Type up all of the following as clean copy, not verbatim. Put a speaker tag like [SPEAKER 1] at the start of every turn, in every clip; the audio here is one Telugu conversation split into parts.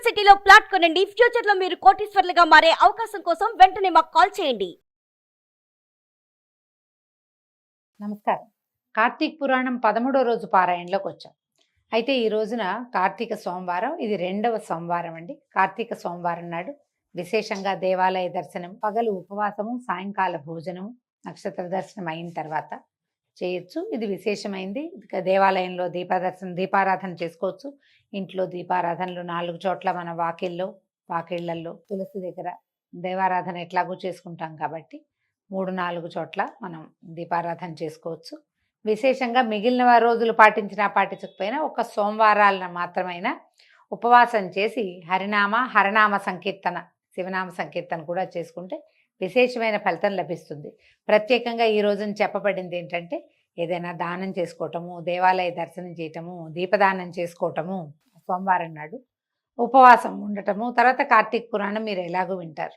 [SPEAKER 1] సిటీలో ప్లాట్ కొనండి. ఫ్యూచర్ లో మీరు కోటీశ్వర్లుగా మారే అవకాశం కోసం వెంటనే మాకు కాల్ చేయండి.
[SPEAKER 2] నమస్కారం. కార్తీక పురాణం 13వ రోజు పారాయణలోకి వచ్చాం. అయితే ఈ రోజున కార్తీక సోమవారం, ఇది 2వ సోమవారం అండి. కార్తీక సోమవారం నాడు విశేషంగా దేవాలయ దర్శనం, పగలు ఉపవాసము, సాయంకాల భోజనము, నక్షత్ర దర్శనం అయిన తర్వాత చేయొచ్చు. ఇది విశేషమైంది. దేవాలయంలో దీపారాధన చేసుకోవచ్చు. ఇంట్లో దీపారాధనలు 4 చోట్ల మన వాకిళ్లలో తులసి దగ్గర దేవారాధన ఎట్లాగూ చేసుకుంటాం కాబట్టి 3-4 చోట్ల మనం దీపారాధన చేసుకోవచ్చు. విశేషంగా మిగిలిన రోజులు పాటించకపోయినా ఒక సోమవారాలను మాత్రమైనా ఉపవాసం చేసి హరనామ సంకీర్తన, శివనామ సంకీర్తన కూడా చేసుకుంటే విశేషమైన ఫలితం లభిస్తుంది. ప్రత్యేకంగా ఈ రోజున చెప్పబడింది ఏంటంటే, ఏదైనా దానం చేసుకోవటము, దేవాలయ దర్శనం చేయటము, దీపదానం చేసుకోవటము, సోమవారం నాడు ఉపవాసం ఉండటము, తర్వాత కార్తీక పురాణం మీరు ఎలాగో వింటారు.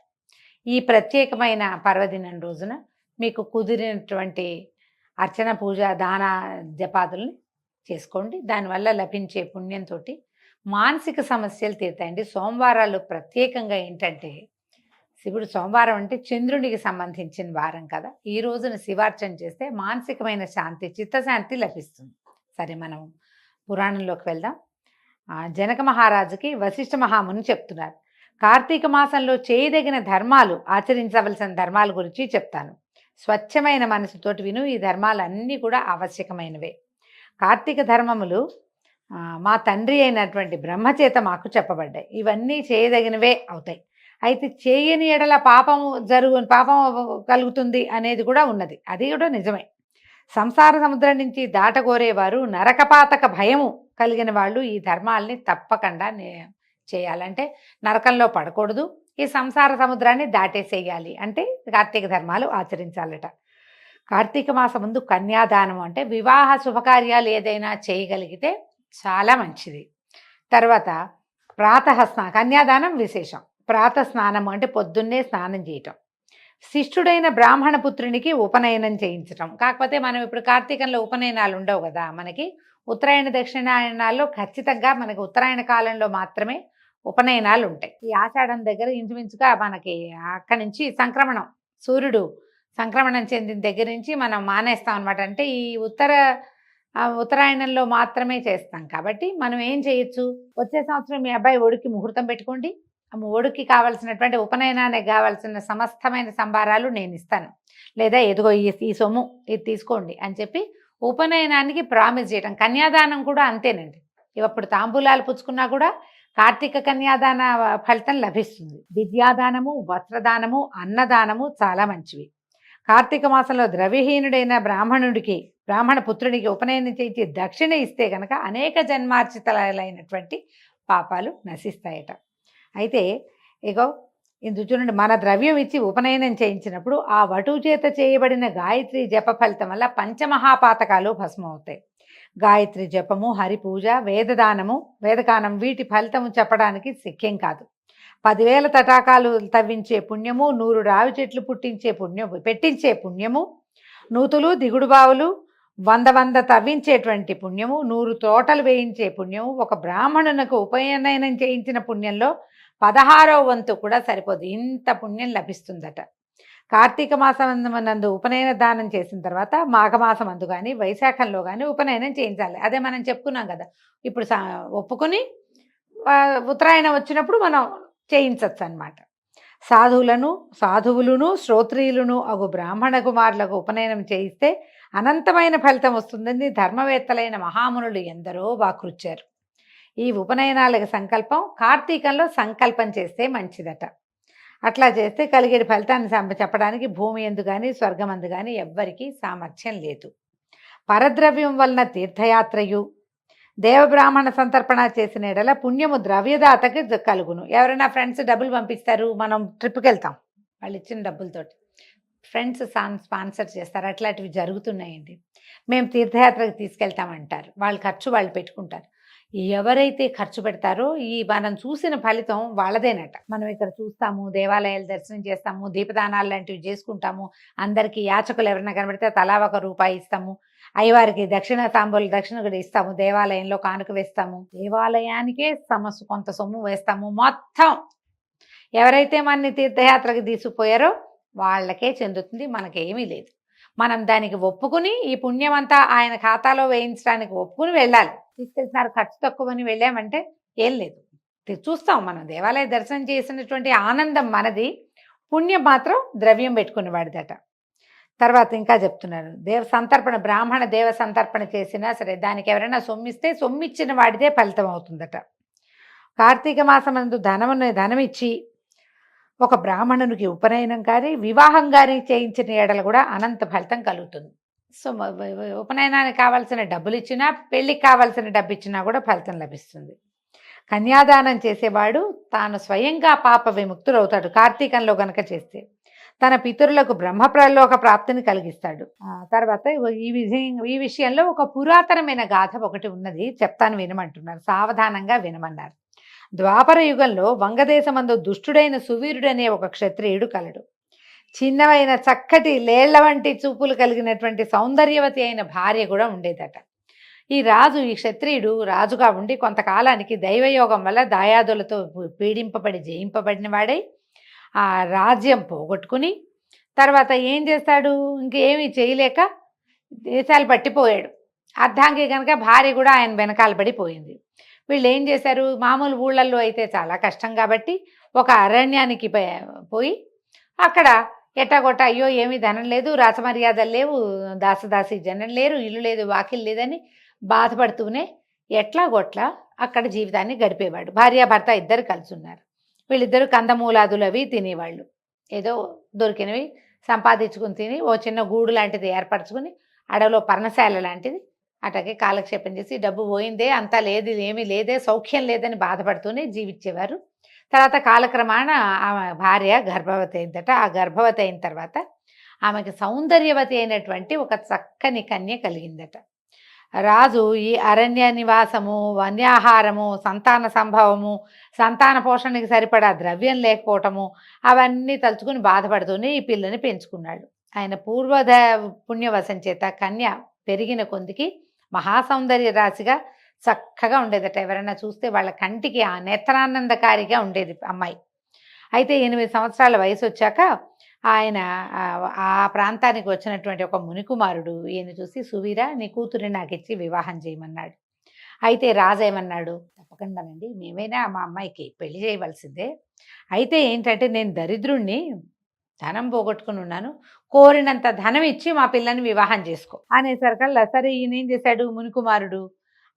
[SPEAKER 2] ఈ ప్రత్యేకమైన పర్వదినం రోజున మీకు కుదిరినటువంటి అర్చన, పూజ, దాన, జపాదుల్ని చేసుకోండి. దానివల్ల లభించే పుణ్యంతో మానసిక సమస్యలు తీరుతాయండి. సోమవారాలు ప్రత్యేకంగా ఏంటంటే, శివుడు సోమవారం అంటే చంద్రునికి సంబంధించిన వారం కదా. ఈ రోజున శివార్చన చేస్తే మానసికమైన శాంతి, చిత్తశాంతి లభిస్తుంది. సరే, మనం పురాణంలోకి వెళ్దాం. జనక మహారాజుకి వశిష్ఠ మహాముని చెప్తున్నారు. కార్తీక మాసంలో చేయదగిన ధర్మాలు, ఆచరించవలసిన ధర్మాల గురించి చెప్తాను. స్వచ్ఛమైన మనసుతోటి విను. ఈ ధర్మాలన్నీ కూడా ఆవశ్యకమైనవే. కార్తీక ధర్మములు మా తండ్రి అయినటువంటి బ్రహ్మచేత మాకు చెప్పబడ్డాయి. ఇవన్నీ చేయదగినవే అవుతాయి. అయితే చేయని ఎడల పాపం కలుగుతుంది అనేది కూడా ఉన్నది. అది కూడా నిజమే. సంసార సముద్రం నుంచి దాటగోరేవారు, నరకపాతక భయము కలిగిన వాళ్ళు ఈ ధర్మాల్ని తప్పకుండా చేయాలంటే నరకంలో పడకూడదు, ఈ సంసార సముద్రాన్ని దాటేసేయాలి అంటే కార్తీక ధర్మాలు ఆచరించాలట. కార్తీక మాసం ముందు కన్యాదానం అంటే వివాహ శుభకార్యాలు ఏదైనా చేయగలిగితే చాలా మంచిది. తర్వాత కన్యాదానం విశేషం. ప్రాతస్నానం అంటే పొద్దున్నే స్నానం చేయటం. శిష్టుడైన బ్రాహ్మణ పుత్రునికి ఉపనయనం చేయించటం. కాకపోతే మనం ఇప్పుడు కార్తీకంలో ఉపనయనాలు ఉండవు కదా. మనకి ఉత్తరాయణ దక్షిణాయనాల్లో ఖచ్చితంగా మనకి ఉత్తరాయణ కాలంలో మాత్రమే ఉపనయనాలు ఉంటాయి. ఈ ఆషాఢం దగ్గర ఇంచుమించుగా మనకి అక్కడి నుంచి సూర్యుడు సంక్రమణం చెందిన దగ్గర నుంచి మనం మానేస్తాం అనమాట. అంటే ఈ ఉత్తరాయణంలో మాత్రమే చేస్తాం కాబట్టి మనం ఏం చేయొచ్చు, వచ్చే సంవత్సరం మీ అబ్బాయి ఒడికి ముహూర్తం పెట్టుకోండి. ఒడికి కావాల్సినటువంటి ఉపనయనానికి కావాల్సిన సమస్తమైన సంభారాలు నేను ఇస్తాను, లేదా ఎదుగో ఈ సొమ్ము ఇది తీసుకోండి అని చెప్పి ఉపనయనానికి ప్రామిస్ చేయటం. కన్యాదానం కూడా అంతేనండి. ఇప్పుడు తాంబూలాలు పుచ్చుకున్నా కూడా కార్తీక కన్యాదాన ఫలితం లభిస్తుంది. విద్యాదానము, వస్త్రదానము, అన్నదానము చాలా మంచివి. కార్తీక మాసంలో ద్రవ్యహీనుడైన బ్రాహ్మణ పుత్రుడికి ఉపనయనం చేయించి దక్షిణ ఇస్తే కనుక అనేక జన్మార్చితలైనటువంటి పాపాలు నశిస్తాయట. అయితే ఇందు చూడండి, మన ద్రవ్యం ఇచ్చి ఉపనయనం చేయించినప్పుడు ఆ వటువు చేత చేయబడిన గాయత్రి జప ఫలితం వల్ల పంచమహాపాతకాలు భస్మం అవుతాయి. గాయత్రి జపము, హరిపూజ, వేదగానం వీటి ఫలితము చెప్పడానికి శక్యం కాదు. 10,000 తటాకాలు తవ్వించే పుణ్యము, 100 రావి చెట్లు పెట్టించే పుణ్యము, నూతులు, దిగుడు బావులు 100 తవ్వించేటువంటి పుణ్యము, 100 తోటలు వేయించే పుణ్యము, ఒక బ్రాహ్మణునకు ఉపనయనం చేయించిన పుణ్యంలో 16వ వంతు కూడా సరిపోదు. ఇంత పుణ్యం లభిస్తుందట. కార్తీక మాసం నందు ఉపనయన దానం చేసిన తర్వాత మాఘమాసం అందు కానీ వైశాఖంలో కానీ ఉపనయనం చేయించాలి. అదే మనం చెప్పుకున్నాం కదా. ఇప్పుడు ఒప్పుకొని ఉత్తరాయణం వచ్చినప్పుడు మనం చేయించవచ్చు అన్నమాట. సాధువులను శ్రోత్రియులను అగు బ్రాహ్మణ కుమారులకు ఉపనయనం చేయిస్తే అనంతమైన ఫలితం వస్తుందని ధర్మవేత్తలైన మహామునులు ఎందరో వాకృచ్చారు. ఈ ఉపనయనాలకు సంకల్పం కార్తీకంలో సంకల్పం చేస్తే మంచిదట. అట్లా చేస్తే కలిగే ఫలితాన్ని చెప్పడానికి భూమి ఎందు కానీ స్వర్గమందు కానీ ఎవ్వరికీ సామర్థ్యం లేదు. పరద్రవ్యం వలన తీర్థయాత్రయు, దేవబ్రాహ్మణ సంతర్పణ చేసిన ఎడల పుణ్యము ద్రవ్యదాతకి కలుగును. ఎవరైనా ఫ్రెండ్స్ డబ్బులు పంపిస్తారు, మనం ట్రిప్కి వెళ్తాం, వాళ్ళు ఇచ్చిన డబ్బులతోటి ఫ్రెండ్స్ స్పాన్సర్ చేస్తారు. అట్లాంటివి జరుగుతున్నాయండి. మేము తీర్థయాత్రకు తీసుకెళ్తామంటారు, వాళ్ళు ఖర్చు వాళ్ళు పెట్టుకుంటారు. ఎవరైతే ఖర్చు పెడతారో మనం చూసిన ఫలితం వాళ్ళదేనట. మనం ఇక్కడ చూస్తాము, దేవాలయాలు దర్శనం చేస్తాము, దీపదానాలు లాంటివి చేసుకుంటాము, అందరికీ యాచకులు ఎవరైనా కనబడితే తలా 1 రూపాయి ఇస్తాము. అయ్యవారికి దక్షిణ తాంబూలు దక్షిణ కూడా ఇస్తాము, దేవాలయంలో కానుక వేస్తాము, దేవాలయానికే కొంత సొమ్ము వేస్తాము. మొత్తం ఎవరైతే మనని తీర్థయాత్రకు తీసుకుపోయారో వాళ్ళకే చెందుతుంది, మనకేమీ లేదు. మనం దానికి ఒప్పుకుని ఈ పుణ్యం అంతా ఆయన ఖాతాలో వేయించడానికి ఒప్పుకుని వెళ్ళాలి. తీసుకెళ్తున్నారు ఖర్చు తక్కువని వెళ్ళామంటే ఏం లేదు. చూస్తాం మనం దేవాలయ దర్శనం చేసినటువంటి ఆనందం మనది, పుణ్యం మాత్రం ద్రవ్యం పెట్టుకుని వాడిదట. తర్వాత ఇంకా చెప్తున్నారు, బ్రాహ్మణ దేవ సంతర్పణ చేసినా సరే దానికి ఎవరైనా సొమ్మిస్తే సొమ్మిచ్చిన వాడిదే ఫలితం అవుతుందట. కార్తీక మాసమందు ధనమిచ్చి ఒక బ్రాహ్మణునికి ఉపనయనం కానీ వివాహం కానీ చేయించిన ఏడలు కూడా అనంత ఫలితం కలుగుతుంది. సో ఉపనయనానికి కావాల్సిన డబ్బులు ఇచ్చినా, పెళ్ళికి కావాల్సిన డబ్బు ఇచ్చినా కూడా ఫలితం లభిస్తుంది. కన్యాదానం చేసేవాడు తాను స్వయంగా పాప విముక్తుడవుతాడు కార్తీకంలో గనక చేస్తే. తన పితరులకు బ్రహ్మప్రలోక ప్రాప్తిని కలిగిస్తాడు. తర్వాత ఈ విషయంలో ఒక పురాతనమైన గాథ ఒకటి ఉన్నది, చెప్తాను వినమంటున్నారు, సావధానంగా వినమన్నారు. ద్వాపర యుగంలో వంగదేశమందు దుష్టుడైన సువీరుడనే ఒక క్షత్రియుడు కలడు. చిన్నవైన చక్కటి లేళ్ల వంటి చూపులు కలిగినటువంటి సౌందర్యవతి అయిన భార్య కూడా ఉండేదట. ఈ క్షత్రియుడు రాజుగా ఉండి కొంతకాలానికి దైవయోగం వల్ల దాయాదులతో పీడింపబడి జయింపబడిన వాడై ఆ రాజ్యం పోగొట్టుకుని తర్వాత ఏం చేస్తాడు, ఇంకేమీ చేయలేక దేశాలు పట్టిపోయాడు. అర్ధాంగి కనుక భార్య కూడా ఆయన వెనకాల పడిపోయింది. వీళ్ళు ఏం చేశారు, మామూలు ఊళ్ళల్లో అయితే చాలా కష్టం కాబట్టి ఒక అరణ్యానికి పోయి అక్కడ ఎట్టగొట్ట అయ్యో ఏమీ ధనం లేదు, రాసమర్యాదలు లేవు, దాసదాసి జనం లేరు, ఇల్లు లేదు, వాకిల్ లేదని బాధపడుతూనే ఎట్లాగొట్లా అక్కడ జీవితాన్ని గడిపేవాడు. భార్యాభర్త ఇద్దరు కలిసి ఉన్నారు. వీళ్ళిద్దరూ కందమూలాదులు అవి తినేవాళ్ళు, ఏదో దొరికినవి సంపాదించుకుని తిని ఓ చిన్న గూడు లాంటిది ఏర్పరచుకుని అడవిలో పర్ణశాల లాంటిది అటకే కాలక్షేపం చేసి డబ్బు పోయిందే, అంతా లేదు, ఏమీ లేదే, సౌఖ్యం లేదని బాధపడుతూనే జీవించేవారు. తర్వాత కాలక్రమాన ఆమె భార్య గర్భవతి అయిందట. ఆ గర్భవతి అయిన తర్వాత ఆమెకి సౌందర్యవతి అయినటువంటి ఒక చక్కని కన్య కలిగిందట. రాజు ఈ అరణ్య నివాసము, వన్యాహారము, సంతాన సంభవము, సంతాన పోషణకి సరిపడా ద్రవ్యం లేకపోవటము అవన్నీ తలుచుకుని బాధపడుతూనే ఈ పిల్లని పెంచుకున్నాడు. ఆయన పుణ్యవశం చేత కన్య పెరిగిన కొందికి మహాసౌందర్య రాశిగా చక్కగా ఉండేదట. ఎవరైనా చూస్తే వాళ్ళ కంటికి ఆ నేత్రానందకారిగా ఉండేది అమ్మాయి. అయితే 8 సంవత్సరాల వయసు వచ్చాక ఆయన ఆ ప్రాంతానికి వచ్చినటువంటి ఒక మునికుమారుడు ఈయన చూసి, సువీర నీ కూతురిని నాకు ఇచ్చి వివాహం చేయమన్నాడు. అయితే రాజు ఏమన్నాడు, తప్పకుండానండి, మేమైనా మా అమ్మాయికి పెళ్లి చేయవలసిందే. అయితే ఏంటంటే నేను దరిద్రుణ్ణి, ధనం పోగొట్టుకుని ఉన్నాను, కోరినంత ధనం ఇచ్చి మా పిల్లని వివాహం చేసుకో అనేసరికల్లా సరే ఈయన ఏం చేశాడు, మునికుమారుడు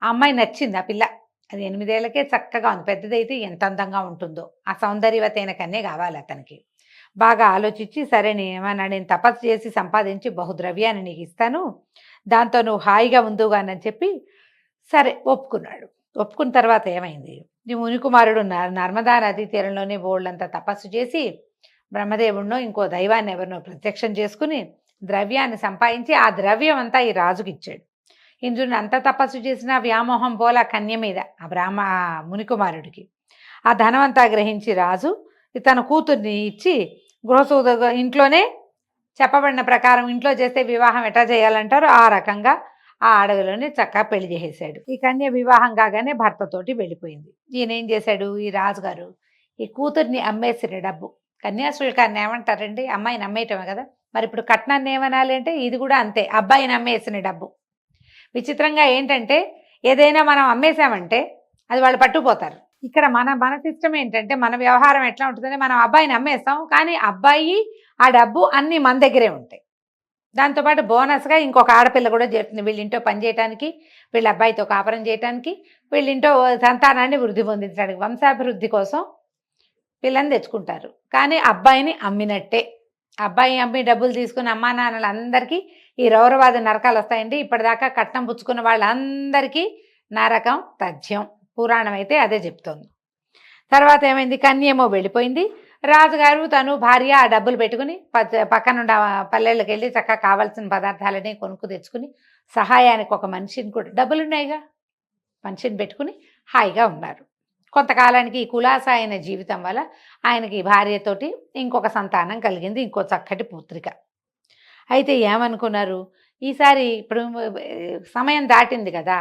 [SPEAKER 2] ఆ అమ్మాయి నచ్చింది. ఆ పిల్ల అది 8 ఏళ్లకే చక్కగా ఉంది, పెద్దదైతే ఎంత అందంగా ఉంటుందో, ఆ సౌందర్యవతైన కన్నే కావాలి అతనికి. బాగా ఆలోచించి సరే నేను తపస్సు చేసి సంపాదించి బహుద్రవ్యాన్ని నీకు ఇస్తాను, దాంతో నువ్వు హాయిగా ఉందుగానని చెప్పి సరే ఒప్పుకున్నాడు. ఒప్పుకున్న తర్వాత ఏమైంది, ఈ మునికుమారుడు నర్మదా నదీ తీరంలోనే బోళ్ళంతా తపస్సు చేసి బ్రహ్మదేవుడినో ఇంకో దైవాన్ని ఎవరినో ప్రత్యక్షం చేసుకుని ద్రవ్యాన్ని సంపాదించి ఆ ద్రవ్యం అంతా ఈ రాజుకి ఇచ్చాడు. ఇంద్రుని అంత తపస్సు చేసిన వ్యామోహం పోలా కన్య మీద ఆ మునికుమారుడికి. ఆ ధనమంతా గ్రహించి రాజు తన కూతుర్ని ఇచ్చి ఇంట్లోనే చెప్పబడిన ప్రకారం ఇంట్లో చేస్తే వివాహం ఎట్లా చేయాలంటారో ఆ రకంగా ఆ అడవిలోనే చక్కగా పెళ్లి చేసేసాడు. ఈ కన్య వివాహం కాగానే భర్తతోటి వెళ్ళిపోయింది. ఈయన ఏం చేశాడు, ఈ రాజుగారు ఈ కూతుర్ని అమ్మేసిన డబ్బు, కన్యాశుల్కాన్ని ఏమంటారండి, అమ్మాయిని అమ్మేయటమే కదా, మరి ఇప్పుడు కట్నాన్ని ఏమనాలి అంటే ఇది కూడా అంతే, అబ్బాయిని అమ్మేసిన డబ్బు. విచిత్రంగా ఏంటంటే ఏదైనా మనం అమ్మేసామంటే అది వాళ్ళు పట్టుకుపోతారు. ఇక్కడ మన సిస్టమ్ ఏంటంటే మన వ్యవహారం ఎట్లా ఉంటుందంటే మనం అబ్బాయిని అమ్మేస్తాం, కానీ అబ్బాయి ఆ డబ్బు అన్నీ మన దగ్గరే ఉంటాయి. దాంతోపాటు బోనస్గా ఇంకొక ఆడపిల్ల కూడా చేరుతుంది, వీళ్ళింటో పని చేయడానికి, వీళ్ళ అబ్బాయితో కాపురం చేయడానికి, వీళ్ళింటో సంతానాన్ని వృద్ధి పొందించడానికి, వంశాభివృద్ధి కోసం పిల్లని తెచ్చుకుంటారు. కానీ అబ్బాయిని అమ్మినట్టే. అబ్బాయి అమ్మి డబ్బులు తీసుకున్న అమ్మా నాన్నలందరికీ ఈ రౌరవాద నరకాలు వస్తాయండి. ఇప్పటిదాకా కట్నం పుచ్చుకున్న వాళ్ళందరికీ నరకం తథ్యం, పురాణం అయితే అదే చెప్తోంది. తర్వాత ఏమైంది, కన్యేమో వెళ్ళిపోయింది. రాజుగారు తను భార్య ఆ డబ్బులు పెట్టుకుని పక్కనుండ పల్లెళ్ళకి వెళ్ళి చక్కగా కావాల్సిన పదార్థాలని కొనుక్కు తెచ్చుకుని సహాయానికి ఒక మనిషిని కూడా, డబ్బులు ఉన్నాయిగా, మనిషిని పెట్టుకుని హాయిగా ఉన్నారు. కొంతకాలానికి ఈ కులాసా అయిన జీవితం వల్ల ఆయనకి భార్యతోటి ఇంకొక సంతానం కలిగింది, ఇంకో చక్కటి పుత్రిక. అయితే ఏమనుకున్నారు, ఈసారి ఇప్పుడు సమయం దాటింది కదా,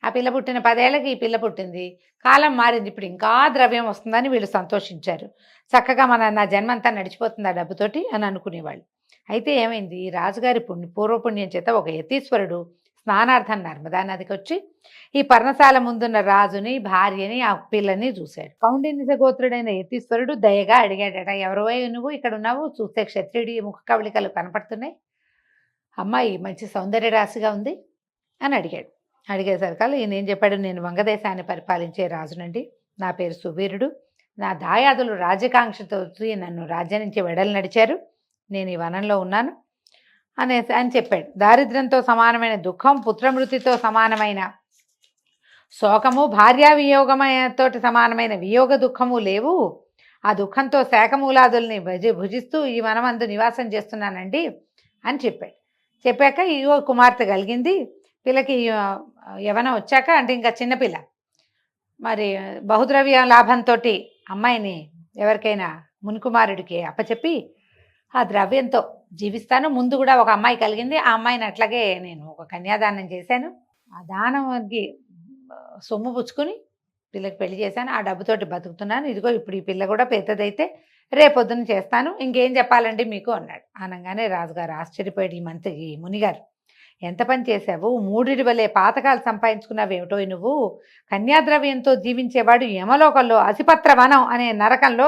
[SPEAKER 2] ఆ పిల్ల పుట్టిన 10 ఏళ్ళకి ఈ పిల్ల పుట్టింది, కాలం మారింది, ఇప్పుడు ఇంకా ద్రవ్యం వస్తుందని వీళ్ళు సంతోషించారు. చక్కగా నా జన్మంతా నడిచిపోతుంది ఆ డబ్బుతోటి అని అనుకునేవాళ్ళు. అయితే ఏమైంది, ఈ రాజుగారి పూర్వపుణ్యం చేత ఒక యతీశ్వరుడు స్నానార్థం నర్మదా నదికి వచ్చి ఈ పర్ణశాల ముందున్న రాజుని, భార్యని, ఆ పిల్లని చూశాడు. కౌండిన్య గోత్రుడైన యతీశ్వరుడు దయగా అడిగాడట, ఎవరో నువ్వు ఇక్కడ ఉన్నావు, చూస్తే క్షత్రియుడి ముఖ కవళికలు కనపడుతున్నాయి, అమ్మాయి మంచి సౌందర్య రాశిగా ఉంది అని అడిగాడు. అడిగేసరికల్లా ఈయన ఏం చెప్పాడు, నేను వంగదేశాన్ని పరిపాలించే రాజునండి, నా పేరు సువీరుడు, నా దాయాదులు రాజకాంక్షతో నన్ను రాజ్యం నుంచి వెడలు నడిచారు, నేను ఈ వనంలో ఉన్నాను అని చెప్పాడు. దారిద్ర్యంతో సమానమైన దుఃఖం, పుత్రమృతితో సమానమైన శోకము, భార్యా వియోగమతోటి సమానమైన వియోగ దుఃఖము లేవు, ఆ దుఃఖంతో శాఖమూలాదుల్ని భుజిస్తూ ఈ వనమందు నివాసం చేస్తున్నానండి అని చెప్పాడు. చెప్పాక ఇగో కుమార్తె కలిగింది, పిల్లకి యవనం వచ్చాక, అంటే ఇంకా చిన్నపిల్ల, మరి బహుద్రవ్య లాభంతో అమ్మాయిని ఎవరికైనా మునికుమారుడికి అప్పచెప్పి ఆ ద్రవ్యంతో జీవిస్తాను. ముందు కూడా ఒక అమ్మాయి కలిగింది, ఆ అమ్మాయిని అట్లాగే నేను ఒక కన్యాదానం చేశాను, ఆ దానంకి సొమ్ము పుచ్చుకుని పిల్లకి పెళ్లి చేశాను, ఆ డబ్బుతోటి బతుకుతున్నాను, ఇదిగో ఇప్పుడు ఈ పిల్ల కూడా పెద్దదైతే రేపొద్దున చేస్తాను, ఇంకేం చెప్పాలండి మీకు అన్నాడు. అనగానే రాజుగారు ఆశ్చర్యపోయాడు, ఈ మునిగారు, ఎంత పని చేశావు, మూడిటి వలె పాతకాలు సంపాదించుకున్నావేమిటో నువ్వు, కన్యాద్రవ్యంతో జీవించేవాడు యమలోకంలో అసిపత్ర వనం అనే నరకంలో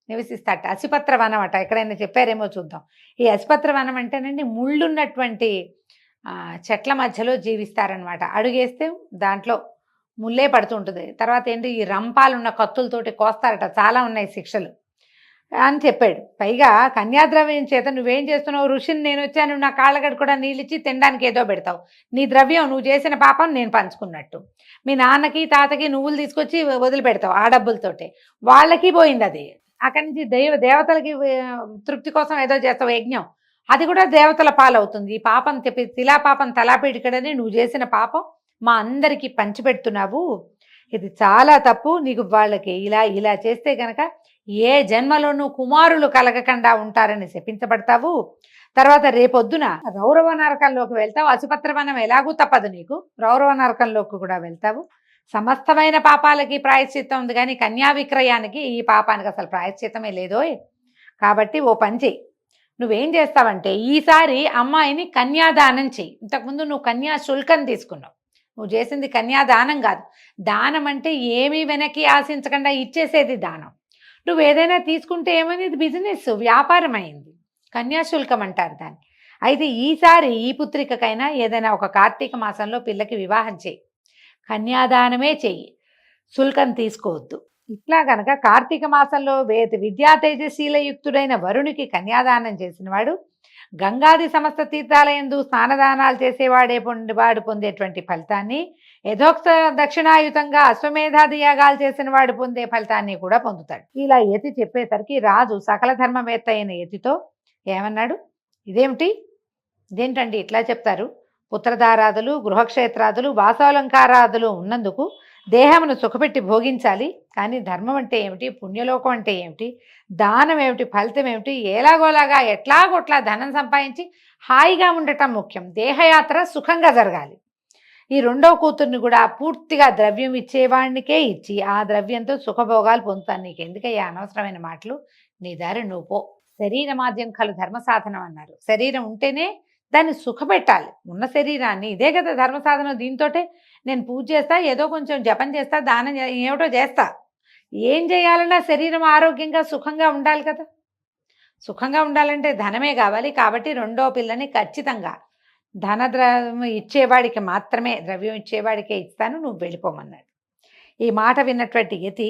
[SPEAKER 2] నివసిస్తాట. అసిపత్ర వనం అట, ఎక్కడైనా చెప్పారేమో చూద్దాం. ఈ అసిపత్ర వనం అంటేనండి ముళ్ళున్నటువంటి చెట్ల మధ్యలో జీవిస్తారనమాట. అడుగేస్తే దాంట్లో ముల్లే పడుతుంటుంది, తర్వాత ఏంటి ఈ రంపాలున్న కత్తులతోటి కోస్తారట, చాలా ఉన్నాయి శిక్షలు అని చెప్పాడు. పైగా కన్యాద్రవ్యం చేత నువ్వేం చేస్తున్నావు, ఋషిని నేను వచ్చాను, నా కాళ్ళగడ కూడా నీళ్ళిచ్చి తినడానికి ఏదో పెడతావు, నీ ద్రవ్యం నువ్వు చేసిన పాపం నేను పంచుకున్నట్టు, మీ నాన్నకి తాతకి నువ్వులు తీసుకొచ్చి వదిలిపెడతావు ఆ డబ్బులతోటే, వాళ్ళకి పోయింది అది. అక్కడి నుంచి దేవతలకి తృప్తి కోసం ఏదో చేస్తావు యజ్ఞం, అది కూడా దేవతల పాలవుతుంది. ఈ పాపం చెప్పి తిలా పాపం తలాపేటికడని నువ్వు చేసిన పాపం మా అందరికీ పంచిపెడుతున్నావు, ఇది చాలా తప్పు, నీకు వాళ్ళకి ఇలా చేస్తే గనక ఏ జన్మలోనూ కుమారులు కలగకుండా ఉంటారని శపించబడతావు, తర్వాత రేపొద్దున రౌరవ నరకంలోకి వెళ్తావు, అసిపత్రవనం ఎలాగూ తప్పదు నీకు, రౌరవ నరకంలోకి కూడా వెళ్తావు, సమస్తమైన పాపాలకి ప్రాయశ్చిత్తం ఉంది కానీ కన్యా విక్రయానికి ఈ పాపానికి అసలు ప్రాయశ్చిత్తమే లేదో, కాబట్టి ఓ పని చెయ్యి, నువ్వేం చేస్తావంటే ఈసారి అమ్మాయిని కన్యాదానం చెయ్యి. ఇంతకుముందు నువ్వు కన్యా శుల్కం తీసుకున్నావు, నువ్వు చేసింది కన్యాదానం కాదు, దానం అంటే ఏమీ వెనక్కి ఆశించకుండా ఇచ్చేసేది దానం. నువ్వు ఏదైనా తీసుకుంటే ఏమైంది, బిజినెస్ వ్యాపారం అయింది, కన్యాశుల్కం అంటారు దాన్ని. అయితే ఈసారి ఈ పుత్రికకైనా ఏదైనా ఒక కార్తీక మాసంలో పిల్లకి వివాహం చేయి, కన్యాదానమే చెయ్యి, శుల్కం తీసుకోవద్దు. ఇట్లా గనక కార్తీక మాసంలో విద్యా తేజశీలయుక్తుడైన వరునికి కన్యాదానం చేసినవాడు గంగాది సమస్త తీర్థాలయందు స్నానదానాలు చేసేవాడే వాడు పొందేటువంటి ఫలితాన్ని, యథోక్త దక్షిణాయుతంగా అశ్వమేధాది యాగాలు చేసిన వాడు పొందే ఫలితాన్ని కూడా పొందుతాడు. ఇలా యతి చెప్పేసరికి రాజు సకల ధర్మవేత్త అయిన యతితో ఏమన్నాడు, ఇదేంటండి ఇట్లా చెప్తారు, పుత్రధారాదులు, గృహక్షేత్రాదులు, వాసాలంకారాదులు ఉన్నందుకు దేహమును సుఖపెట్టి భోగించాలి, కానీ ధర్మం అంటే ఏమిటి, పుణ్యలోకం అంటే ఏమిటి, దానం ఏమిటి, ఫలితం ఏమిటి, ఎలాగోలాగా ఎట్లాగొట్లా ధనం సంపాదించి హాయిగా ఉండటం ముఖ్యం, దేహయాత్ర సుఖంగా జరగాలి. ఈ రెండో కూతుర్ని కూడా పూర్తిగా ద్రవ్యం ఇచ్చేవాడినికే ఇచ్చి ఆ ద్రవ్యంతో సుఖభోగాలు పొందుతాను, నీకు ఎందుకయ్యా అనవసరమైన మాటలు, నీ దారి నువ్వు పో, శరీర మాధ్యం కలు ధర్మ సాధనం అన్నారు, శరీరం ఉంటేనే దాన్ని సుఖపెట్టాలి, ఉన్న శరీరాన్ని, ఇదే కదా ధర్మ సాధనం, దీంతోటే నేను పూజ చేస్తా, ఏదో కొంచెం జపం చేస్తా, దానం ఏమిటో చేస్తా, ఏం చేయాలన్నా శరీరం ఆరోగ్యంగా సుఖంగా ఉండాలి కదా, సుఖంగా ఉండాలంటే ధనమే కావాలి, కాబట్టి రెండో పిల్లని ఖచ్చితంగా ద్రవ్యం ఇచ్చేవాడికి మాత్రమే, ద్రవ్యం ఇచ్చేవాడికే ఇస్తాను, నువ్వు వెళ్ళిపోమన్నాడు. ఈ మాట విన్నటువంటి యతి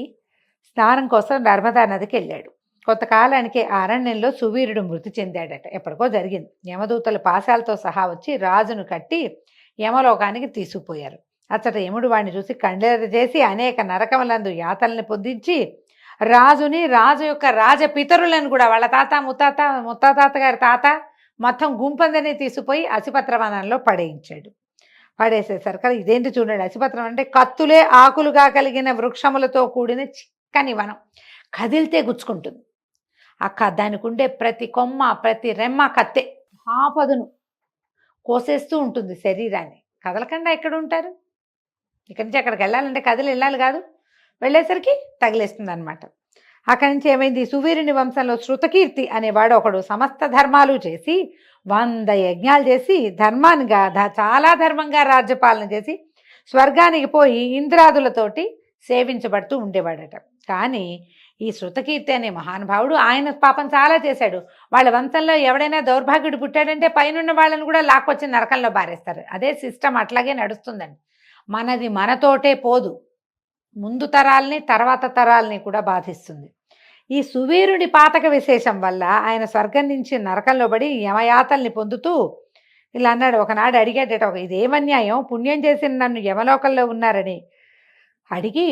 [SPEAKER 2] స్నానం కోసం నర్మదా నదికి వెళ్ళాడు. కొంతకాలానికి ఆ అరణ్యంలో సువీరుడు మృతి చెందాడట, ఎప్పటికో జరిగింది. యమదూతలు పాశాలతో సహా వచ్చి రాజును కట్టి యమలోకానికి తీసుకుపోయారు. అచ్చట యముడు వాడిని చూసి కండెర చేసి అనేక నరకములందు యాతల్ని పొందించి రాజు యొక్క రాజపితరులను కూడా వాళ్ళ ముత్తాత గారి తాత మొత్తం గుంపందని తీసుకుపోయి అసిపత్రవనంలో పడేయించాడు. పడేసేసరికి ఇదేంటి చూడండి, అసిపత్రం అంటే కత్తులే ఆకులుగా కలిగిన వృక్షములతో కూడిన చిక్కని వనం, కదిలితే గుచ్చుకుంటుంది. దానికి ఉండే ప్రతి కొమ్మ ప్రతి రెమ్మ కత్తే, ఆపదును కోసేస్తూ ఉంటుంది శరీరాన్ని. కదలకుండా ఎక్కడ ఉంటారు? ఇక్కడి నుంచి అక్కడికి వెళ్ళాలంటే కదిలి వెళ్ళాలి కాదు, వెళ్ళేసరికి తగిలేస్తుంది అనమాట. అక్కడి నుంచి ఏమైంది, సువీరుని వంశంలో శృతకీర్తి అనేవాడు ఒకడు సమస్త ధర్మాలు చేసి 100 యజ్ఞాలు చేసి ధర్మానిగా చాలా ధర్మంగా రాజ్యపాలన చేసి స్వర్గానికి పోయి ఇంద్రాదులతోటి సేవించబడుతూ ఉండేవాడట. కానీ ఈ శృతకీర్తి అనే మహానుభావుడు ఆయన పాపం చాలా చేశాడు. వాళ్ళ వంశంలో ఎవడైనా దౌర్భాగ్యుడు పుట్టాడంటే పైనున్న వాళ్ళని కూడా లాక్కొచ్చి నరకంలో బారేస్తారు. అదే సిస్టమ్ అట్లాగే నడుస్తుందండి. మనది మనతోటే పోదు, ముందు తరాల్ని తర్వాత తరాల్ని కూడా బాధిస్తుంది. ఈ సువీరుడి పాతక విశేషం వల్ల ఆయన స్వర్గం నుంచి నరకంలో పడి యమయాతల్ని పొందుతూ ఇలా అన్నాడు. ఒకనాడు అడిగాడట, ఇదేమన్యాయం, పుణ్యం చేసిన నన్ను యమలోకంలో ఉన్నారని అడిగి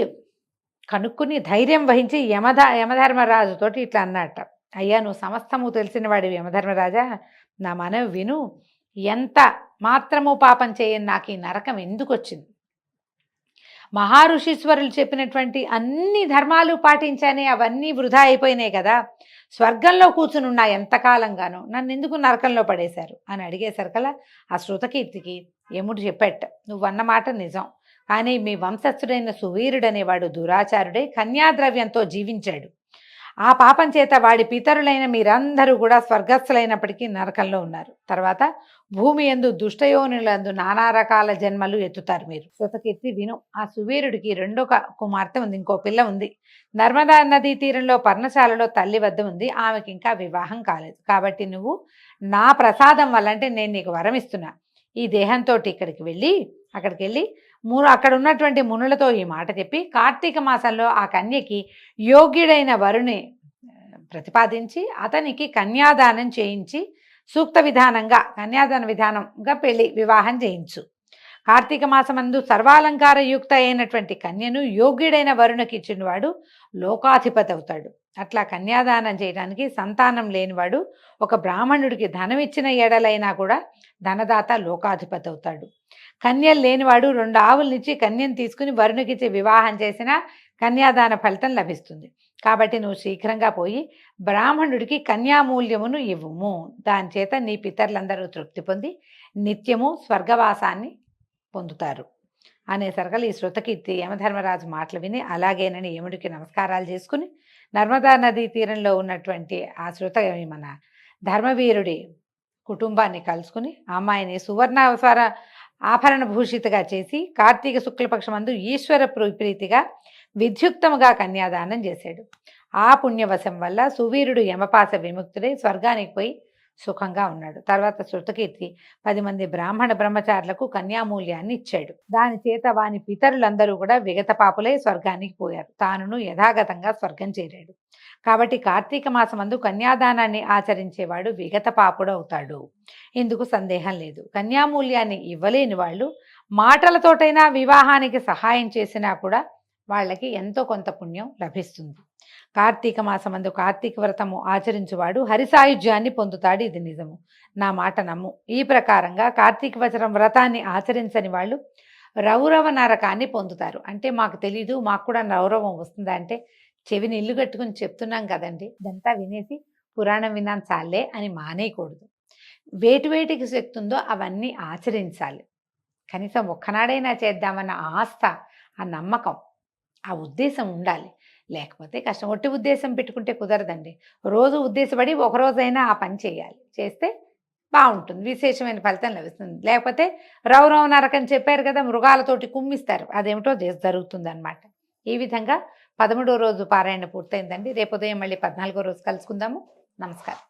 [SPEAKER 2] కనుక్కుని ధైర్యం వహించి యమధర్మరాజుతోటి ఇట్లా అన్నట్ట. అయ్యా, నువ్వు సమస్తము తెలిసిన వాడివి యమధర్మరాజా, నా మనవి విను. ఎంత మాత్రము పాపం చేయని నాకు ఈ నరకం ఎందుకు వచ్చింది? మహారుషీశ్వరులు చెప్పినటువంటి అన్ని ధర్మాలు పాటించానే, అవన్నీ వృధా అయిపోయినాయి కదా, స్వర్గంలో కూర్చుని ఉన్నా ఎంతకాలంగానో, నన్ను ఎందుకు నరకంలో పడేశారు అని అడిగేసరికల్లా ఆ శృతకీర్తికి యముడు చెప్పేట, నువ్వన్న మాట నిజం, కానీ మీ వంశస్థుడైన సువీరుడనేవాడు దురాచారుడై కన్యాద్రవ్యంతో జీవించాడు. ఆ పాపం చేత వాడి పితరులైన మీరందరూ కూడా స్వర్గస్థులైనప్పటికీ నరకంలో ఉన్నారు. తర్వాత భూమి యందు దుష్టయోనులందు నానా రకాల జన్మలు ఎత్తుతారు మీరు. శృతకీర్తి విను. ఆ సువీరుడికి రెండో కుమార్తె ఉంది, ఇంకో పిల్ల ఉంది. నర్మదా నదీ తీరంలో పర్ణశాలలో తల్లి వద్ద ఉంది. ఆమెకి ఇంకా వివాహం కాలేదు. కాబట్టి నువ్వు నా ప్రసాదం వల్ల, అంటే నేను నీకు వరం ఇస్తున్నా, ఈ దేహంతో అక్కడికి వెళ్ళి అక్కడ ఉన్నటువంటి మునులతో ఈ మాట చెప్పి కార్తీక మాసంలో ఆ కన్యకి యోగ్యుడైన వరుని ప్రతిపాదించి అతనికి కన్యాదానం చేయించి సూక్త విధానంగా కన్యాదాన విధానంగా వివాహం చేయించు. కార్తీక మాసమందు సర్వాలంకార యుక్త అయినటువంటి కన్యను యోగ్యుడైన వరుణకి ఇచ్చినవాడు లోకాధిపతి అవుతాడు. అట్లా కన్యాదానం చేయడానికి సంతానం లేనివాడు ఒక బ్రాహ్మణుడికి ధనం ఇచ్చిన ఎడలైనా కూడా ధనదాత లోకాధిపతి అవుతాడు. కన్యలు లేనివాడు 2 ఆవులనిచ్చి కన్యను తీసుకుని వరుణకిచ్చి వివాహం చేసిన కన్యాదాన ఫలితం లభిస్తుంది. కాబట్టి నువ్వు శీఘ్రంగా పోయి బ్రాహ్మణుడికి కన్యామూల్యమును ఇవ్వుము. దాని చేత నీ పితరులందరూ తృప్తి పొంది నిత్యము స్వర్గవాసాన్ని పొందుతారు అనేసరికలు ఈ శృతకీర్తి యమధర్మరాజు మాటలు విని అలాగేనని యముడికి నమస్కారాలు చేసుకుని నర్మదా నదీ తీరంలో ఉన్నటువంటి ఆ మన ధర్మవీరుడి కుటుంబాన్ని కలుసుకుని అమ్మాయిని సువర్ణావసర ఆభరణ భూషితగా చేసి కార్తీక శుక్లపక్షమందు ఈశ్వర ప్రీతిగా విద్యుక్తముగా కన్యాదానం చేశాడు. ఆ పుణ్యవశం వల్ల సువీరుడు యమపాస విముక్తుడై స్వర్గానికి పోయి సుఖంగా ఉన్నాడు. తర్వాత శృతకీర్తి 10 మంది బ్రాహ్మణ బ్రహ్మచారులకు కన్యామూల్యాన్ని ఇచ్చాడు. దాని చేత వాని పితరులందరూ కూడా విగత పాపులై స్వర్గానికి పోయారు. తానును యథాగతంగా స్వర్గం చేరాడు. కాబట్టి కార్తీక మాసమందు కన్యాదానాన్ని ఆచరించేవాడు విగత పాపుడు అవుతాడు. ఇందుకు సందేహం లేదు. కన్యామూల్యాన్ని ఇవ్వలేని వాళ్ళు మాటలతోటైనా వివాహానికి సహాయం చేసినా కూడా వాళ్ళకి ఎంతో కొంత పుణ్యం లభిస్తుంది. కార్తీక మాసమందు కార్తీక వ్రతము ఆచరించువాడు హరిసాయుధ్యాన్ని పొందుతాడు. ఇది నిజము, నా మాట నమ్ము. ఈ ప్రకారంగా కార్తీక వచనం వ్రతాన్ని ఆచరించని వాళ్ళు రౌరవ నరకాన్ని పొందుతారు. అంటే మాకు తెలీదు, మాకు కూడా రౌరవం వస్తుందా అంటే, చెవిని ఇల్లు కట్టుకుని చెప్తున్నాం కదండి, ఇదంతా వినేసి పురాణం విన్నాను చాలే అని మానేయకూడదు. వేటికి శక్తి ఉందో అవన్నీ ఆచరించాలి. కనీసం ఒక్కనాడైనా చేద్దామన్న ఆస్థ, ఆ నమ్మకం, ఆ ఉద్దేశం ఉండాలి. లేకపోతే కష్టం. ఒట్టి ఉద్దేశం పెట్టుకుంటే కుదరదండి. రోజు ఉద్దేశపడి ఒకరోజైనా ఆ పని చేయాలి. చేస్తే బాగుంటుంది, విశేషమైన ఫలితం లభిస్తుంది. లేకపోతే రౌరవ నరకని చెప్పారు కదా, మృగాలతోటి కుమ్మిస్తారు, అదేమిటో జరుగుతుంది అన్నమాట. ఈ విధంగా 13వ రోజు పారాయణ పూర్తయిందండి. రేపు ఉదయం మళ్ళీ 14వ రోజు కలుసుకుందాము. నమస్కారం.